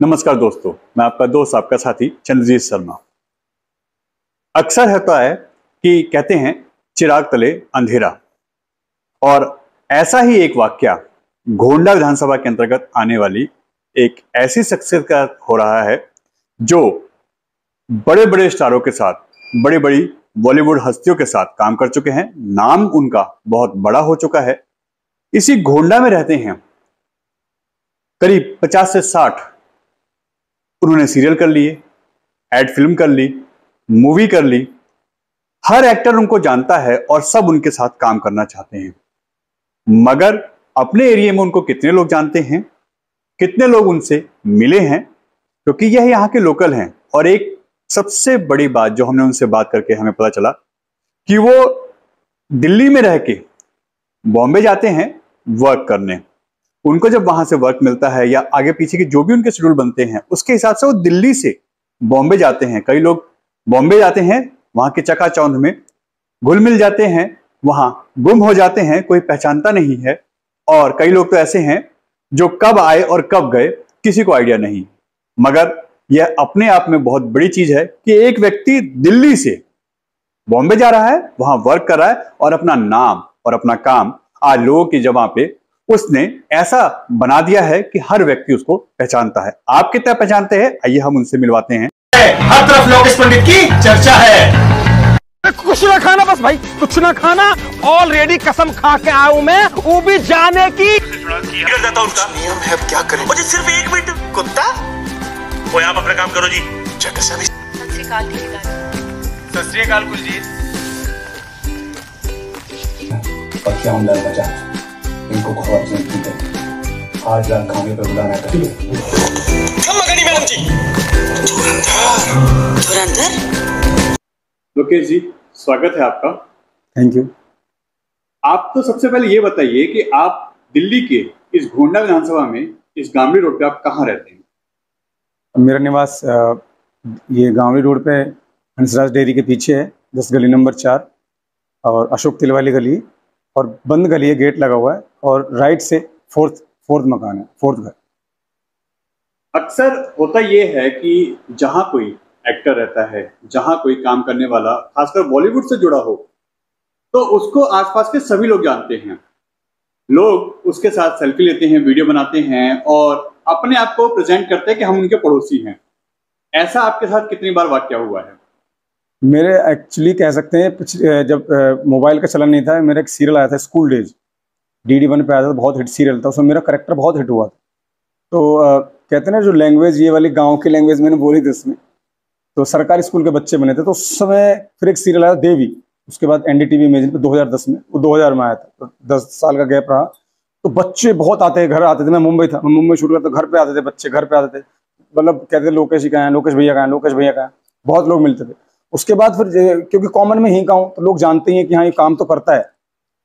नमस्कार दोस्तों, मैं आपका दोस्त आपका साथी चंद्रजीत शर्मा। अक्सर होता है कि कहते हैं चिराग तले अंधेरा, और ऐसा ही एक वाकया गोंडा विधानसभा के अंतर्गत आने वाली एक ऐसी शख्सियत का हो रहा है जो बड़े बड़े स्टारों के साथ, बड़ी बड़ी बॉलीवुड हस्तियों के साथ काम कर चुके हैं। नाम उनका बहुत बड़ा हो चुका है। इसी गोंडा में रहते हैं। करीब 50 से 60 उन्होंने सीरियल कर लिए, एड फिल्म कर ली, मूवी कर ली। हर एक्टर उनको जानता है और सब उनके साथ काम करना चाहते हैं। मगर अपने एरिया में उनको कितने लोग जानते हैं, कितने लोग उनसे मिले हैं, क्योंकि यह यहाँ के लोकल हैं। और एक सबसे बड़ी बात जो हमने उनसे बात करके हमें पता चला कि वो दिल्ली में रह के बॉम्बे जाते हैं वर्क करने। उनको जब वहां से वर्क मिलता है या आगे पीछे के जो भी उनके शेड्यूल बनते हैं उसके हिसाब से वो दिल्ली से बॉम्बे जाते हैं। कई लोग बॉम्बे जाते हैं, वहां के चकाचौंध में घुल मिल जाते हैं, वहां गुम हो जाते हैं, कोई पहचानता नहीं है। और कई लोग तो ऐसे हैं जो कब आए और कब गए किसी को आइडिया नहीं। मगर यह अपने आप में बहुत बड़ी चीज है कि एक व्यक्ति दिल्ली से बॉम्बे जा रहा है, वहां वर्क कर रहा है और अपना नाम और अपना काम आज लोगों की जगह पे उसने ऐसा बना दिया है कि हर व्यक्ति उसको पहचानता है। आप कितना पहचानते हैं, आइए हम उनसे मिलवाते हैं। हर तरफ लोकेश पंडित की चर्चा है। कुछ ना खाना, बस भाई कुछ ना खाना। ऑलरेडी कसम खा के आया हूं मैं, वो भी जाने की। नियम है, अब क्या करें? मुझे सिर्फ 1 मिनट। कुत्ता वो, आप अपना काम करो जी। सत श्री अकाल कुलजीत। और क्या हम बचा, इनको बहुत जल्दी है। आज रात खाने पर बुलाना है। मैडम जी। धुरंधर लोकेश जी, स्वागत है आपका। Thank you. आप तो सबसे पहले ये बताइए कि आप दिल्ली के इस गोंडा विधानसभा में इस गामड़ी रोड पे आप कहाँ रहते हैं? मेरा निवास ये गांवड़ी रोड पे हंसराज डेयरी के पीछे है, 10 गली नंबर 4 और अशोक तिलवाली गली, और बंद गली है, गेट लगा हुआ है, और राइट से फोर्थ मकान है, फोर्थ घर। अक्सर होता यह है कि जहां कोई एक्टर रहता है, जहां कोई काम करने वाला खासकर बॉलीवुड से जुड़ा हो, तो उसको आसपास के सभी लोग जानते हैं। लोग उसके साथ सेल्फी लेते हैं, वीडियो बनाते हैं और अपने आप को प्रेजेंट करते हैं कि हम उनके पड़ोसी हैं। ऐसा आपके साथ कितनी बार वाकया हुआ है? मेरे एक्चुअली कह सकते हैं जब मोबाइल का चलन नहीं था, मेरा एक सीरियल आया था स्कूल डेज, DD1 पे आया था, बहुत हिट सीरियल था। उसमें मेरा करेक्टर बहुत हिट हुआ था। तो कहते हैं ना, जो लैंग्वेज ये वाली गांव की लैंग्वेज मैंने बोली थी उसमें, तो सरकारी स्कूल के बच्चे बने थे। तो उस समय फिर एक सीरियल आया देवी, उसके बाद NDTV इमेजिन पे 2010 में, वो 2000 में आया था, तो 10 साल का गैप रहा। तो बच्चे बहुत आते, घर आते थे। मैं मुंबई था, मैं मुंबई शूट करता, तो घर पे आते थे बच्चे, घर पे आते थे, मतलब कहते थे लोकेश जी कहाँ हैं, लोकेश भैया कहाँ हैं, लोकेश भैया कहाँ हैं। बहुत लोग मिलते थे। उसके बाद फिर क्योंकि कॉमन में ही का हूँ तो लोग जानते हैं कि हाँ ये काम तो करता है,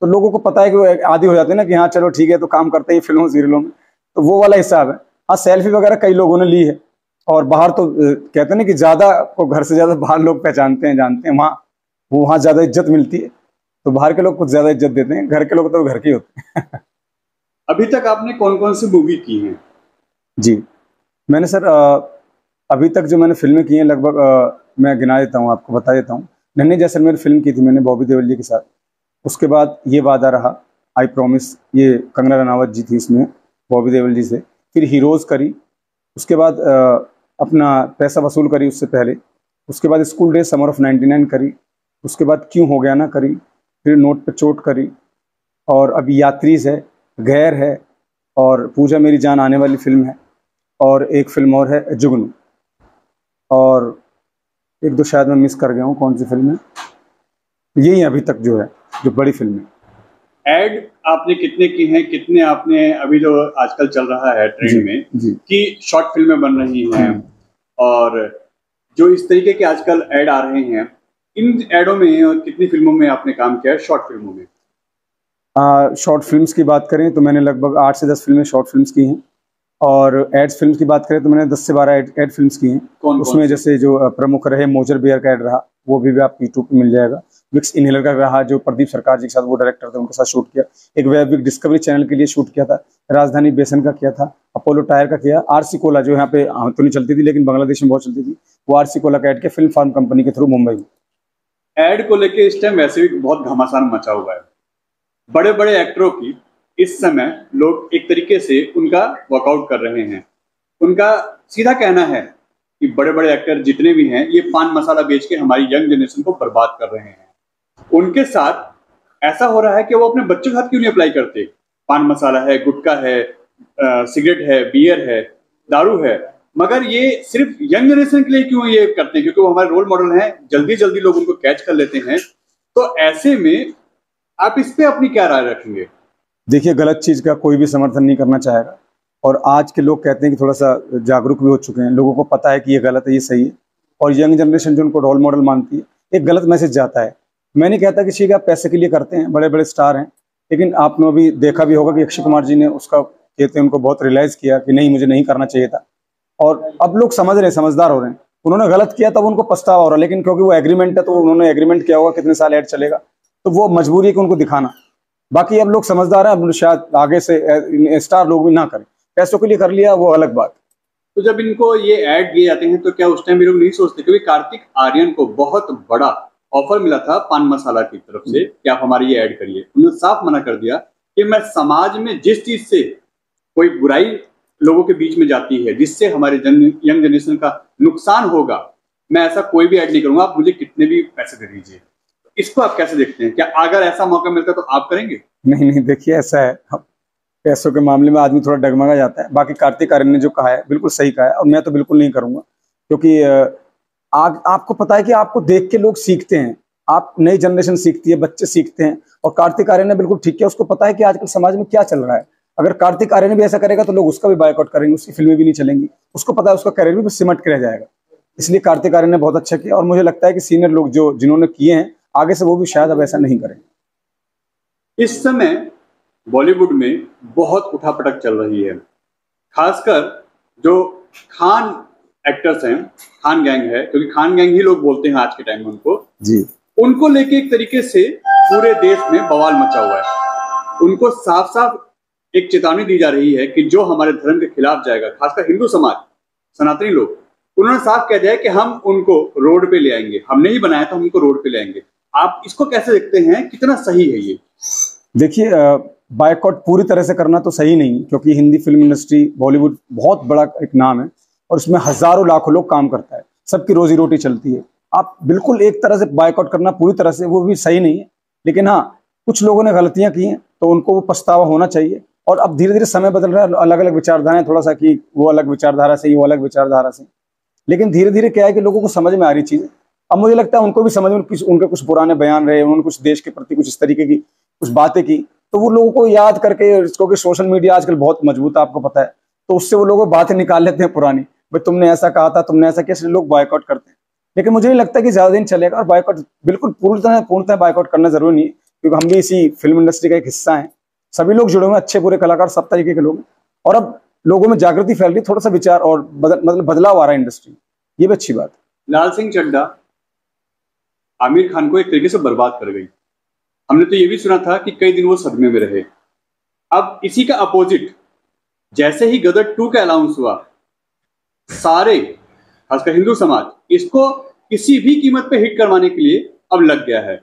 तो लोगों को पता है कि वो आदी हो जाते हैं ना कि हाँ चलो ठीक है, तो काम करते हैं फिल्मों सीरियलों में। तो वो वाला हिसाब है। हाँ, सेल्फी वगैरह कई लोगों ने ली है। और बाहर तो कहते हैं ना कि ज्यादा को घर से ज्यादा बाहर लोग पहचानते हैं, जानते हैं, वहाँ ज्यादा इज्जत मिलती है। तो बाहर के लोग कुछ ज्यादा इज्जत देते हैं, घर के लोग तो घर के होते हैं। अभी तक आपने कौन कौन सी मूवी की हैं? जी, मैंने सर अभी तक जो मैंने फिल्में की हैं लगभग मैं गिना देता हूँ, आपको बता देता हूँ। नन्हे जैसलमेर फिल्म की थी मैंने बॉबी देओल जी के साथ। उसके बाद ये वादा रहा, आई प्रॉमिस, ये कंगना रनावत जी थी इसमें बॉबी देओल जी से। फिर हीरोज करी, उसके बाद अपना पैसा वसूल करी उससे पहले। उसके बाद स्कूल डेज समर ऑफ 99 करी। उसके बाद क्यों हो गया ना करी। फिर नोट पे चोट करी, और अभी यात्रीज है, गैर है, और पूजा मेरी जान आने वाली फिल्म है, और एक फिल्म और है जुगनू, और एक दो शायद मैं मिस कर गया हूँ, कौन सी फिल्म है। यही अभी तक जो है जो बड़ी फिल्म है। एड आपने कितने की हैं, कितने आपने अभी जो आजकल चल रहा है ट्रेंड में कि शॉर्ट फिल्में बन रही हैं, और जो इस तरीके के आजकल एड आ रहे हैं, इन एडों में और कितनी फिल्मों में आपने काम किया है? शॉर्ट फिल्मों में, शॉर्ट फिल्म्स की बात करें तो मैंने लगभग 8 से 10 फिल्में शॉर्ट फिल्म्स की हैं। और एड्स फिल्म्स की बात करें तो मैंने 10 से 12 एड फिल्म्स की हैं। उसमें जैसे जो प्रमुख रहे मोजर बेयर का एड रहा, वो भी आपको यूट्यूब पे मिल जाएगा। विक्स इनहेलर का रहा, जो प्रदीप सरकार जी के साथ वो डायरेक्टर थे, उनके साथ शूट किया। एक वैविक डिस्कवरी चैनल के लिए शूट किया था। राजधानी बेसन का किया था। अपोलो टायर का किया। आरसी कोला, जो यहाँ पे तो नहीं चलती थी लेकिन बांग्लादेश में बहुत चलती थी, वो आरसी कोला का ऐड किया फिल्म फार्म कंपनी के थ्रू मुंबई में। एड को लेके इस टाइम वैसे भी बहुत घमासान मचा हुआ है। बड़े बड़े एक्टरों की इस समय लोग एक तरीके से उनका वर्कआउट कर रहे हैं। उनका सीधा कहना है कि बड़े बड़े एक्टर जितने भी हैं ये पान मसाला बेच के हमारी यंग जनरेशन को बर्बाद कर रहे हैं। उनके साथ ऐसा हो रहा है कि वो अपने बच्चों के साथ क्यों नहीं अप्लाई करते। पान मसाला है, गुटखा है, सिगरेट है, बियर है, दारू है, मगर ये सिर्फ यंग जनरेशन के लिए क्यों ये करते हैं? क्योंकि वो हमारे रोल मॉडल हैं, जल्दी जल्दी लोग उनको कैच कर लेते हैं। तो ऐसे में आप इस पे अपनी क्या राय रखेंगे? देखिए, गलत चीज का कोई भी समर्थन नहीं करना चाहेगा, और आज के लोग कहते हैं कि थोड़ा सा जागरूक भी हो चुके हैं, लोगों को पता है कि ये गलत है, ये सही है, और यंग जनरेशन जो उनको रोल मॉडल मानती है, एक गलत मैसेज जाता है। मैं नहीं कहता कि ठीक है आप पैसे के लिए करते हैं, बड़े बड़े स्टार हैं, लेकिन आपने अभी देखा भी होगा कि अक्षय कुमार जी ने उसका कहते हैं उनको बहुत रियलाइज किया कि नहीं, मुझे नहीं करना चाहिए था, और अब लोग समझ रहे हैं, समझदार हो रहे हैं। उन्होंने गलत किया तब उनको पछतावा हो रहा है, लेकिन क्योंकि वो एग्रीमेंट है तो उन्होंने एग्रीमेंट किया होगा कितने साल ऐड चलेगा, तो वो मजबूरी है कि उनको दिखाना। बाकी अब लोग समझदार हैं, अब शायद आगे से स्टार लोग भी ना करें, पैसों के लिए कर लिया वो अलग बात। तो जब इनको ये ऐड दिए जाते हैं तो क्या उस टाइम ये लोग नहीं सोचते? क्योंकि कार्तिक आर्यन को बहुत बड़ा ऑफर मिला था पान मसाला की तरफ से कि आप हमारी ये ऐड करिए। उन्होंने साफ मना कर दिया कि मैं समाज में जिस चीज से कोई बुराई लोगों के बीच में जाती है, जिससे हमारे यंग जनरेशन का नुकसान होगा, मैं ऐसा कोई भी ऐड नहीं करूंगा, आप मुझे कितने भी पैसे दे दीजिए। इसको आप कैसे देखते हैं? क्या अगर ऐसा मौका मिलता तो आप करेंगे? नहीं, देखिए ऐसा है, पैसों के मामले में आदमी थोड़ा डगमगा जाता है। बाकी कार्तिक आर्यन ने जो कहा है बिल्कुल सही कहा है, और मैं तो बिल्कुल नहीं करूंगा, क्योंकि आपको पता है कि आपको देख के लोग सीखते हैं, आप नई जनरेशन सीखती है, बच्चे सीखते हैं, और कार्तिक आर्यन ने बिल्कुल ठीक किया। उसको पता है कि आजकल समाज में क्या चल रहा है। अगर कार्तिक आर्यन भी ऐसा करेगा तो लोग उसका भी बायकॉट करेंगे, उसकी फिल्में भी नहीं चलेंगी। उसको पता है उसका करियर भी सिमट के रह जाएगा। इसलिए कार्तिक आर्यन ने बहुत अच्छा किया, और मुझे लगता है कि सीनियर लोग जो जिन्होंने किए हैं आगे से वो भी शायद अब ऐसा नहीं करेंगे। इस समय बॉलीवुड में बहुत उठापटक चल रही है, खासकर जो खान एक्टर्स हैं, खान गैंग है, क्योंकि खान गैंग ही लोग बोलते हैं आज के टाइम में उनको जी, उनको लेके एक तरीके से पूरे देश में बवाल मचा हुआ है। उनको साफ साफ एक चेतावनी दी जा रही है कि जो हमारे धर्म के खिलाफ जाएगा, खासकर हिंदू समाज, सनातनी लोग, उन्होंने साफ कह दिया है कि हम उनको रोड पे ले आएंगे, हमने ही बनाया तो हम उनको रोड पे ले आएंगे। आप इसको कैसे देखते हैं, कितना सही है ये? देखिए, बायकॉट पूरी तरह से करना तो सही नहीं, क्योंकि हिंदी फिल्म इंडस्ट्री, बॉलीवुड बहुत बड़ा एक नाम है, और उसमें हजारों लाखों लोग काम करता है, सबकी रोजी रोटी चलती है। आप बिल्कुल एक तरह से बायकॉट करना पूरी तरह से वो भी सही नहीं है, लेकिन हाँ, कुछ लोगों ने गलतियां की हैं तो उनको वो पछतावा होना चाहिए। और अब धीरे धीरे समय बदल रहा है, अलग अलग विचारधाराएं, थोड़ा सा कि वो अलग विचारधारा से, वो अलग विचारधारा से, लेकिन धीरे धीरे क्या है कि लोगों को समझ में आ रही चीजें। अब मुझे लगता है उनको भी समझ में, उनके कुछ पुराने बयान रहे, उन्होंने कुछ देश के प्रति कुछ इस तरीके की कुछ बातें की, तो वो लोगों को याद करके, क्योंकि सोशल मीडिया आजकल बहुत मजबूत है, आपको पता है, तो उससे वो लोग बातें निकाल लेते हैं पुरानी, भाई तुमने ऐसा कहा था, तुमने ऐसा किया, इसलिए लोग बायकॉट करते हैं। लेकिन मुझे नहीं लगता कि ज्यादा दिन चलेगा, और बायकॉट बिल्कुल पूर्णतः बायकॉट करना जरूरी नहीं है, क्योंकि हम भी इसी फिल्म इंडस्ट्री का एक हिस्सा हैं। सभी लोग जुड़े हुए हैं, अच्छे बुरे कलाकार, सब तरीके के लोग हैं, और अब लोगों में जागृति फैल रही, थोड़ा सा विचार और मतलब बदलाव आ रहा है इंडस्ट्री, ये भी अच्छी बात है। लाल सिंह चड्ढा आमिर खान को एक तरीके से बर्बाद कर गई। हमने तो ये भी सुना था कि कई दिन वो सदमे में रहे। अब इसी का अपोजिट, जैसे ही गदर 2 का अनाउंस हुआ, सारे खासकर हिंदू समाज इसको किसी भी कीमत पे हिट करवाने के लिए अब लग गया है।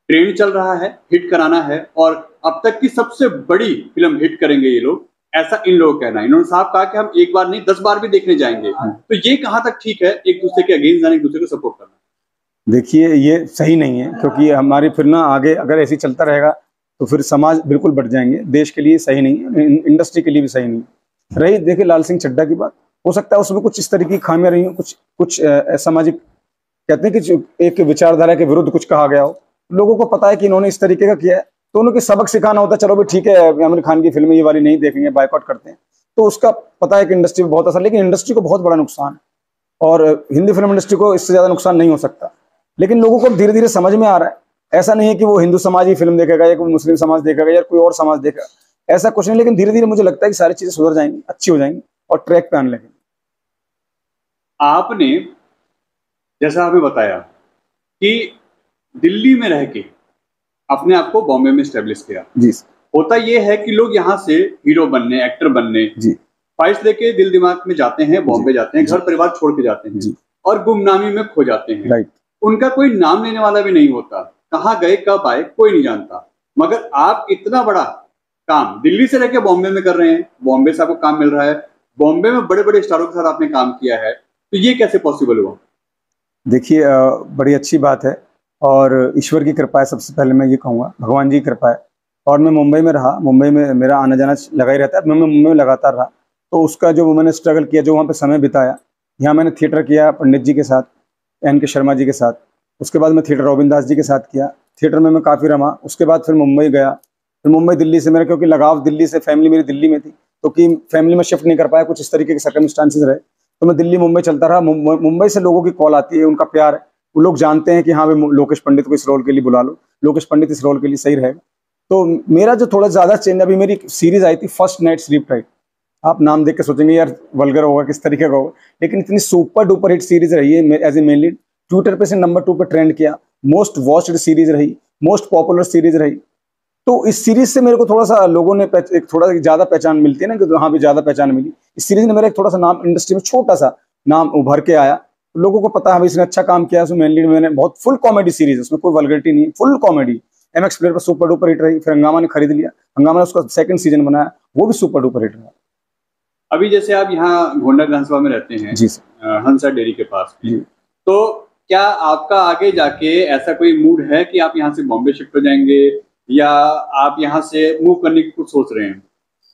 ट्रेंड चल रहा है, हिट कराना है, और अब तक की सबसे बड़ी फिल्म हिट करेंगे ये लोग, ऐसा इन लोगों का कहना है। इन्होंने साफ कहा कि हम एक बार नहीं 10 बार भी देखने जाएंगे। तो ये कहां तक ठीक है, एक दूसरे के अगेंस्ट जाने, एक दूसरे को सपोर्ट करना? देखिए, ये सही नहीं है, क्योंकि हमारी फिर ना आगे अगर ऐसे चलता रहेगा तो फिर समाज बिल्कुल बढ़ जाएंगे। देश के लिए सही नहीं है, इंडस्ट्री के लिए भी सही नहीं है। रही देखिए लाल सिंह चड्ढा की बात, हो सकता है उसमें कुछ इस तरीके की खामियां रही हो, कुछ सामाजिक, कहते हैं कि एक विचारधारा के विरुद्ध कुछ कहा गया हो, लोगों को पता है कि इन्होंने इस तरीके का किया है, तो उन्हें सबक सिखाना होता है। चलो भी ठीक है, आमिर खान की फिल्में ये वाली नहीं देखेंगे, बायकॉट करते हैं, तो उसका पता है कि इंडस्ट्री में बहुत असर, लेकिन इंडस्ट्री को बहुत बड़ा नुकसान है, और हिंदी फिल्म इंडस्ट्री को इससे ज्यादा नुकसान नहीं हो सकता। लेकिन लोगों को धीरे धीरे समझ में आ रहा है, ऐसा नहीं है कि वो हिंदू समाज ही फिल्म देखेगा, या कोई मुस्लिम समाज देखेगा, या कोई और समाज देखेगा, ऐसा कुछ नहीं। लेकिन धीरे धीरे मुझे लगता है कि सारी चीजें सुधर जाएंगी, अच्छी हो जाएंगी, और ट्रैक पे आने लगेंगे। आपने जैसा हमें बताया कि दिल्ली में रह के अपने आप को बॉम्बे में स्टेब्लिश किया। जी होता ये है कि लोग यहाँ से हीरो बनने, एक्टर बनने जी फाइल्स लेके दिल दिमाग में जाते हैं, बॉम्बे जाते हैं, घर परिवार छोड़ के जाते हैं जी और गुमनामी में खो जाते हैं। राइट। उनका कोई नाम लेने वाला भी नहीं होता, कहाँ गए कब आए कोई नहीं जानता। मगर आप इतना बड़ा काम दिल्ली से रहकर बॉम्बे में कर रहे हैं, बॉम्बे से आपको काम मिल रहा है, बॉम्बे में बड़े बड़े स्टारों के साथ आपने काम किया है, तो ये कैसे पॉसिबल हुआ? देखिए बड़ी अच्छी बात है और ईश्वर की कृपा है। सबसे पहले मैं ये कहूँगा भगवान जी की कृपा है। और मैं मुंबई में रहा, मुंबई में मेरा आना जाना लगा ही रहता है, मैं मुंबई में लगातार रहा। तो उसका जो मैंने स्ट्रगल किया, जो वहाँ पे समय बिताया, यहाँ मैंने थिएटर किया पंडित जी के साथ, NK शर्मा जी के साथ। उसके बाद मैं थिएटर रविंद्र दास जी के साथ किया, थिएटर में मैं काफ़ी रमा। उसके बाद फिर मुंबई गया, फिर मुंबई दिल्ली से मेरा, क्योंकि लगाव दिल्ली से, फैमिली मेरी दिल्ली में थी, तो कि फैमिली में शिफ्ट नहीं कर पाया, कुछ इस तरीके के सर्कमस्टांसेस रहे, तो मैं दिल्ली मुंबई चलता रहा। मुंबई से लोगों की कॉल आती है, उनका प्यार है, वो लोग जानते हैं कि हाँ भाई लोकेश पंडित को इस रोल के लिए बुला लो, लोकेश पंडित इस रोल के लिए सही रहेगा। तो मेरा जो थोड़ा ज़्यादा चेंज, अभी मेरी सीरीज आई थी फर्स्ट नाइट स्लीप टाइट, आप नाम देख के सोचेंगे यार वल्गर होगा, किस तरीके का होगा, लेकिन इतनी सुपर डुपर हिट सीरीज रही है। As a main lead Twitter पे से नंबर 2 पे ट्रेंड किया, मोस्ट वॉच्ड सीरीज रही, मोस्ट पॉपुलर सीरीज रही। तो इस सीरीज से मेरे को थोड़ा सा लोगों ने एक थोड़ा ज़्यादा पहचान मिलती है ना, कि हाँ भी ज़्यादा पहचान मिली। इस सीरीज ने मेरा एक थोड़ा सा नाम इंडस्ट्री में, छोटा सा नाम उभर के आया, लोगों को पता है इसने अच्छा काम किया। उसमें मेन लीड मैंने, बहुत फुल कॉमेडी सीरीज है, उसमें कोई वल्गरिटी नहीं, फुल कॉमेडी। MX प्लेयर पर सुपर डुपर हिट रही, फिर हंगामा ने खरीद लिया, हंगामा ने उसका सेकंड सीजन बनाया, वो भी सुपर डुपर हिट रहा। अभी जैसे आप यहाँ गोंडा विधानसभा में रहते हैं, जी सर, हंसा डेयरी के पास जी, तो क्या आपका आगे जाके ऐसा कोई मूड है कि आप यहाँ से बॉम्बे शिफ्ट हो जाएंगे या आप यहाँ से मूव करने की कुछ सोच रहे हैं?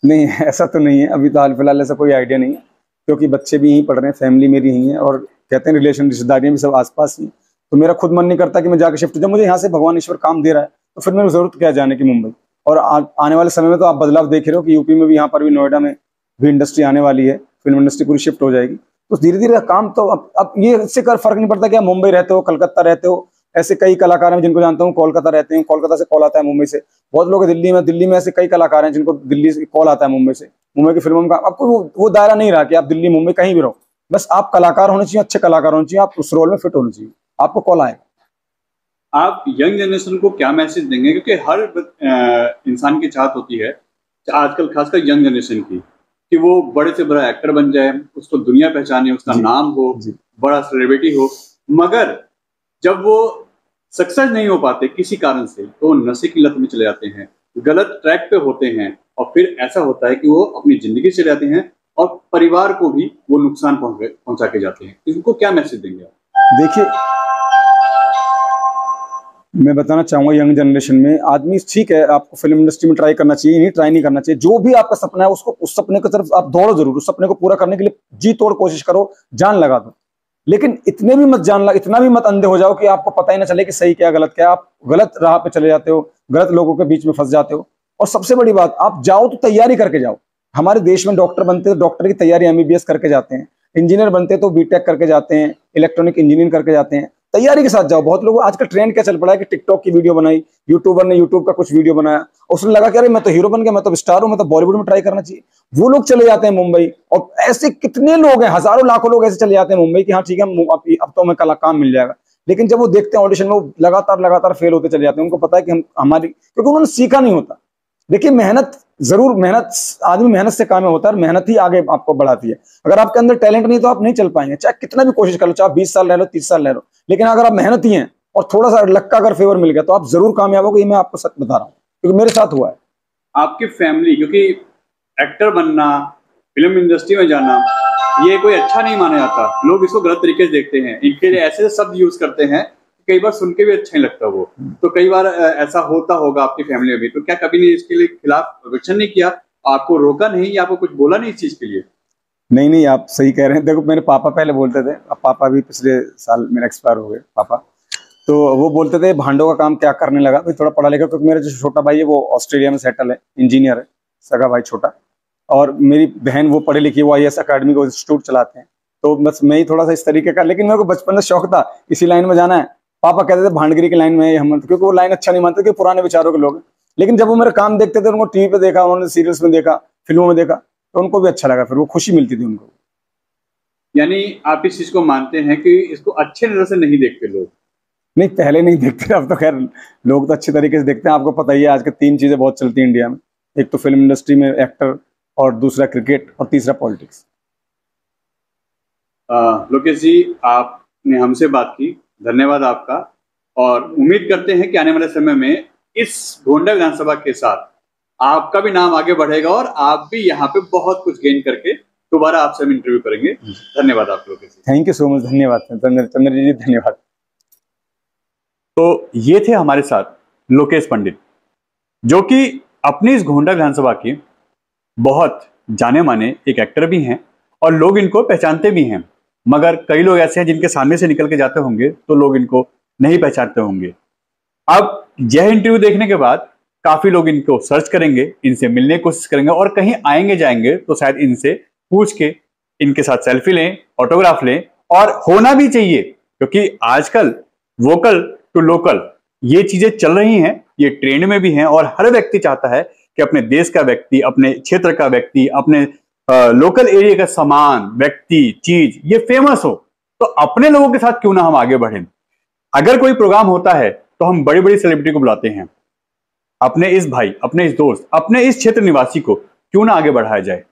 नहीं ऐसा तो नहीं है, अभी तो हाल फिलहाल ऐसा कोई आइडिया नहीं है, क्योंकि बच्चे भी यहीं पढ़ रहे हैं, फैमिली मेरी यहीं है, और कहते हैं रिलेशन रिश्तेदारियाँ भी सब आसपास ही। तो मेरा खुद मन नहीं करता कि मैं जाकर शिफ्ट हो जाऊँ। मुझे यहाँ से भगवान ईश्वर काम दे रहा है, तो फिर मेरी जरूरत क्या जाने की मुंबई। और आने वाले समय में तो आप बदलाव देख रहे हो कि यूपी में भी, यहाँ पर भी, नोएडा में भी इंडस्ट्री आने वाली है, फिल्म इंडस्ट्री पूरी शिफ्ट हो जाएगी। तो धीरे धीरे काम तो अब ये इससे कर फर्क नहीं पड़ता कि आप मुंबई रहते हो, कलकत्ता रहते हो। ऐसे कई कलाकार हैं जिनको जानता हूँ, कोलकाता रहते हैं, कोलकाता से कॉल आता है, मुंबई से बहुत लोग दिल्ली में ऐसे कई कलाकार हैं जिनको दिल्ली से कॉल आता है, मुंबई से। मुंबई की फिल्मों का आपको वो दायरा नहीं रहा कि आप दिल्ली मुंबई कहीं भी रहो, बस आप कलाकार होने चाहिए, अच्छे कलाकार होने चाहिए, आप उस रोल में फिट होने चाहिए, आपको कॉल आए। आप यंग जनरेशन को क्या मैसेज देंगे, क्योंकि हर इंसान की चाहत होती है आजकल, खासकर यंग जनरेशन की, कि वो बड़े से बड़ा एक्टर बन जाए, उसको दुनिया पहचाने, उसका नाम हो, बड़ा सेलिब्रिटी हो, मगर जब वो सक्सेस नहीं हो पाते किसी कारण से, तो वो नशे की लत में चले जाते हैं, गलत ट्रैक पे होते हैं, और फिर ऐसा होता है कि वो अपनी जिंदगी चले जाते हैं और परिवार को भी वो नुकसान पहुंचा के जाते हैं। इनको क्या मैसेज देंगे आप? देखिए मैं बताना चाहूंगा, यंग जनरेशन में आदमी ठीक है, आपको फिल्म इंडस्ट्री में ट्राई करना चाहिए, नहीं ट्राई नहीं करना चाहिए। जो भी आपका सपना है उसको, उस सपने की तरफ आप दौड़ो जरूर, उस सपने को पूरा करने के लिए जी तोड़ कोशिश करो, जान लगा दो। लेकिन इतने भी मत इतना भी मत अंधे हो जाओ कि आपको पता ही ना चले कि सही क्या गलत क्या। आप गलत राह पे चले जाते हो, गलत लोगों के बीच में फंस जाते हो। और सबसे बड़ी बात, आप जाओ तो तैयारी करके जाओ। हमारे देश में डॉक्टर बनते हैं, डॉक्टर की तैयारी MBBS करके जाते हैं, इंजीनियर बनते हैं तो BTech करके जाते हैं, इलेक्ट्रॉनिक इंजीनियरिंग करके जाते हैं। तैयारी के साथ जाओ। बहुत लोग आजकल ट्रेंड क्या चल पड़ा है कि टिकटॉक की वीडियो बनाई, यूट्यूबर ने यूट्यूब का कुछ वीडियो बनाया, उसने लगा कि अरे मैं तो हीरो बन गया, मैं तो स्टार हूं, मैं तो बॉलीवुड में ट्राई करना चाहिए। वो लोग चले जाते हैं मुंबई, और ऐसे कितने लोग हैं, हजारों लाखों लोग ऐसे चले जाते हैं मुंबई कि हाँ ठीक है अब तो हमें कल काम मिल जाएगा। लेकिन जब वो देखते हैं ऑडिशन में, वो लगातार फेल होते चले जाते हैं। उनको पता है कि हमारी, क्योंकि उन्होंने सीखा नहीं होता। देखिए मेहनत आदमी मेहनत से काम होता है, और मेहनत ही आगे आपको बढ़ाती है। अगर आपके अंदर टैलेंट नहीं तो आप नहीं चल पाएंगे, चाहे कितना भी कोशिश कर लो, चाहे 20 साल रह लो, 30 साल रह लो, लेकिन अगर आप मेहनती हैं और थोड़ा सा लक का अगर फेवर मिल गया तो आप जरूर कामयाब होगे। ये मैं आपको सच बता रहा हूँ, क्योंकि मेरे साथ हुआ है। आपकी फैमिली, क्योंकि एक्टर बनना, फिल्म इंडस्ट्री में जाना, ये कोई अच्छा नहीं माना जाता, लोग इसको गलत तरीके से देखते हैं, इनके लिए ऐसे शब्द यूज करते हैं, कई बार सुन के भी अच्छा नहीं लगता वो। तो कई बार ऐसा होता होगा आपकी फैमिली में भी, तो क्या कभी ने इसके लिए खिलाफ ऑब्जेक्शन नहीं किया, आपको रोका नहीं, या आपको कुछ बोला नहीं इस चीज के लिए? नहीं, आप सही कह रहे हैं। देखो मेरे पापा पहले बोलते थे, अब पापा भी पिछले साल मेरे एक्सपायर हो गए पापा, तो वो बोलते थे भांडों का काम क्या करने लगा, भाई थोड़ा पढ़ा लिखा। क्योंकि मेरा जो छोटा भाई है वो ऑस्ट्रेलिया में सेटल है, इंजीनियर है, सगा भाई छोटा, और मेरी बहन वो पढ़ी लिखी, वो IAS अकेडमी का इंस्टीट्यूट चलाते हैं। तो बस मैं ही थोड़ा सा इस तरीके का, लेकिन मेरे को बचपन से शौक था इसी लाइन में जाना है। पापा कहते थे भांडगिरी की लाइन में हम, क्योंकि वो लाइन अच्छा नहीं मानते, क्योंकि पुराने विचारों के लोग हैं। लेकिन जब वो मेरा काम देखते थे, उनको टीवी पे देखा, उन्होंने सीरियल्स में देखा, फिल्मों में देखा, तो उनको भी अच्छा लगा, फिर वो खुशी मिलती थी उनको। यानी आप इस चीज को मानते हैं कि इसको अच्छे नजर से नहीं देखते लोग? नहीं, पहले नहीं देखते, अब तो खैर लोग तो अच्छी तरीके से देखते हैं। आपको पता ही है आज के 3 चीजें बहुत चलती हैं इंडिया में, एक तो फिल्म इंडस्ट्री में एक्टर, और दूसरा क्रिकेट, और तीसरा पॉलिटिक्स। लोकेश जी, आपने हमसे बात की, धन्यवाद आपका। और उम्मीद करते हैं कि आने वाले समय में इस गोंडा विधानसभा के साथ आपका भी नाम आगे बढ़ेगा और आप भी यहाँ पे बहुत कुछ गेन करके दोबारा आपसे हम इंटरव्यू करेंगे। धन्यवाद आप लोकेश जी। थैंक यू सो मच, धन्यवाद चंद्र जी, धन्यवाद। तो ये थे हमारे साथ लोकेश पंडित, जो कि अपनी इस गोंडा विधानसभा की बहुत जाने माने एक एक्टर भी हैं और लोग इनको पहचानते भी हैं। मगर कई लोग ऐसे हैं जिनके सामने से निकल के जाते होंगे तो लोग इनको नहीं पहचानते होंगे। अब यह इंटरव्यू देखने के बाद काफी लोग इनको सर्च करेंगे, इनसे मिलने की कोशिश करेंगे और कहीं आएंगे जाएंगे तो शायद इनसे पूछ के इनके साथ सेल्फी लें, ऑटोग्राफ लें। और होना भी चाहिए, क्योंकि आजकल वोकल टू लोकल ये चीजें चल रही हैं, ये ट्रेंड में भी हैं और हर व्यक्ति चाहता है कि अपने देश का व्यक्ति, अपने क्षेत्र का व्यक्ति, अपने लोकल एरिया का सामान, व्यक्ति, चीज ये फेमस हो। तो अपने लोगों के साथ क्यों ना हम आगे बढ़ें। अगर कोई प्रोग्राम होता है तो हम बड़ी बड़ी सेलिब्रिटी को बुलाते हैं, अपने इस भाई, अपने इस दोस्त, अपने इस क्षेत्र निवासी को क्यों ना आगे बढ़ाया जाए।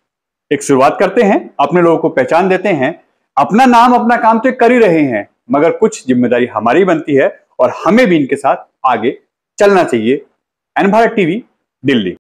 एक शुरुआत करते हैं, अपने लोगों को पहचान देते हैं, अपना नाम अपना काम तो कर ही रहे हैं, मगर कुछ जिम्मेदारी हमारी बनती है और हमें भी इनके साथ आगे चलना चाहिए। एन भारत टीवी, दिल्ली।